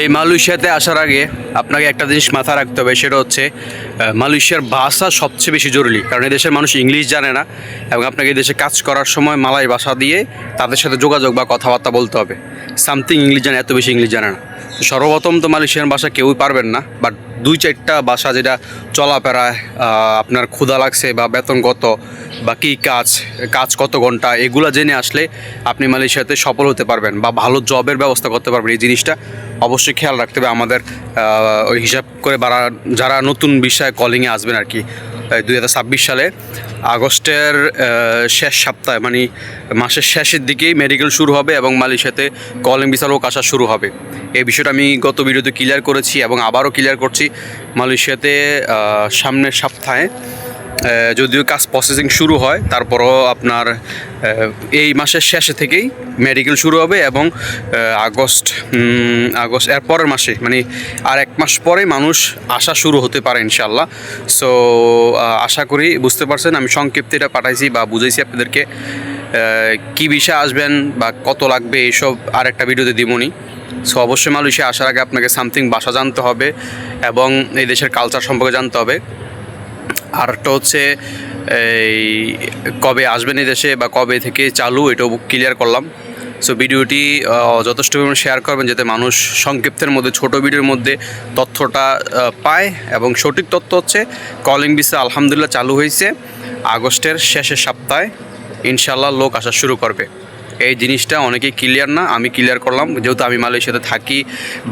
এই মালয়েশিয়াতে আসার আগে আপনাকে একটা জিনিস মাথায় রাখতে হবে, সেটা হচ্ছে মালয়েশিয়ার ভাষা সবচেয়ে বেশি জরুরি। কারণ এই দেশের মানুষ ইংলিশ জানে না এবং আপনাকে এই দেশে কাজ করার সময় মালয় ভাষা দিয়ে তাদের সাথে যোগাযোগ বা কথাবার্তা বলতে হবে। সামথিং ইংলিশ জানে, এত বেশি ইংলিশ জানে না। তো সর্বপ্রথম তো মালয়েশিয়ান ভাষা কেউই পারবেন না, বাট 2-4টা ভাষা যেটা চলাফেরায়, আপনার ক্ষুধা লাগছে বা বেতন কত বা কী কাজ কত ঘন্টা, এগুলো জেনে আসলে আপনি মালয়েশিয়াতে সফল হতে পারবেন বা ভালো জবের ব্যবস্থা করতে পারবেন। এই জিনিসটা অবশ্যই খেয়াল রাখতে হবে আমাদের। ওই হিসাব করে যারা নতুন বিষয়ে কলিংয়ে আসবেন আর কি, 2026 সালে আগস্টের শেষ সপ্তাহে, মানে মাসের শেষের দিকেই মেডিকেল শুরু হবে এবং মালয়েশিয়াতে কলিং ভিসা লোক আসা শুরু হবে। এই বিষয়টা আমি গত ভিডিওতে ক্লিয়ার করেছি এবং আবারও ক্লিয়ার করছি। মালয়েশিয়াতে সামনের সপ্তাহে যদিও কাজ প্রসেসিং শুরু হয়, তারপরও আপনার এই মাসের শেষে থেকেই মেডিকেল শুরু হবে এবং আগস্ট এর পরের মাসে, মানে আর 1 মাস পরে মানুষ আসা শুরু হতে পারে ইনশাল্লাহ। সো আশা করি বুঝতে পারছেন, আমি সংক্ষিপ্ত এটা পাঠাইছি বা বুঝাইছি আপনাদেরকে। কী বিষয়ে আসবেন বা কত লাগবে এইসব আর একটা ভিডিওতে দিবনি। সো অবশ্যই মালয়েশিয়া আসার আগে আপনাকে সামথিং ভাষা জানতে হবে এবং এই দেশের কালচার সম্পর্কে জানতে হবে। আরেকটা হচ্ছে এই কবে আসবেন এই দেশে বা কবে থেকে চালু, এটাও ক্লিয়ার করলাম। সো ভিডিওটি যথেষ্ট পরিমাণে শেয়ার করবেন যাতে মানুষ সংক্ষিপ্তের মধ্যে, ছোট ভিডিওর মধ্যে তথ্যটা পায়। এবং সঠিক তথ্য হচ্ছে কলিং ভিসা আলহামদুলিল্লাহ চালু হয়েছে, আগস্টের শেষের সপ্তাহে ইনশাল্লাহ লোক আসা শুরু করবে। এই জিনিসটা অনেকেই ক্লিয়ার না, আমি ক্লিয়ার করলাম। যেহেতু আমি মালয়েশিয়াতে থাকি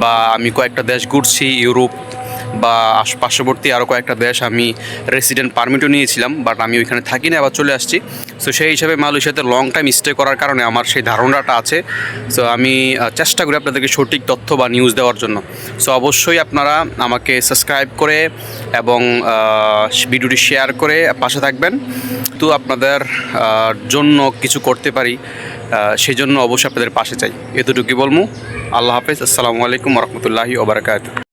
বা আমি কয়েকটা দেশ ঘুরছি, ইউরোপ বা পার্শ্ববর্তী আরও কয়েকটা দেশ আমি রেসিডেন্ট পারমিটও নিয়েছিলাম, বাট আমি ওইখানে থাকি না, আবার চলে আসছি। সো সেই হিসাবে মালয়েশিয়াতে লং টাইম স্টে করার কারণে আমার সেই ধারণাটা আছে। সো আমি চেষ্টা করি আপনাদেরকে সঠিক তথ্য বা নিউজ দেওয়ার জন্য। সো অবশ্যই আপনারা আমাকে সাবস্ক্রাইব করে এবং ভিডিওটি শেয়ার করে পাশে থাকবেন। তো আপনাদের জন্য কিছু করতে পারি, সেই জন্য অবশ্যই আপনাদের পাশে চাই। এতটুকুই বলবো। আল্লাহ হাফেজ, আসসালামু আলাইকুম রহমতুল্লাহি ওয়া বারাকাতুহু।